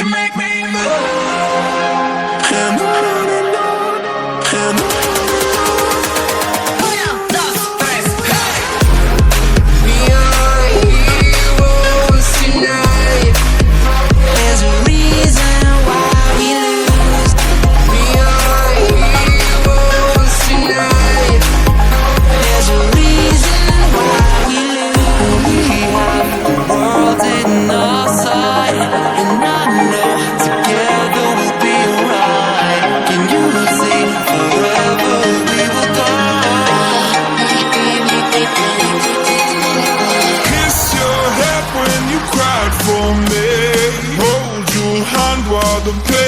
make me move. And on and on and on. Una, dos, tres, hey! We are heroes tonight. There's a reason why we lose. We are heroes tonight. There's a reason why we lose. We have the world in our sight, and I know together we'll be alright. Can you see forever we will go? Kiss your head when you cried for me. Hold your hand while the pain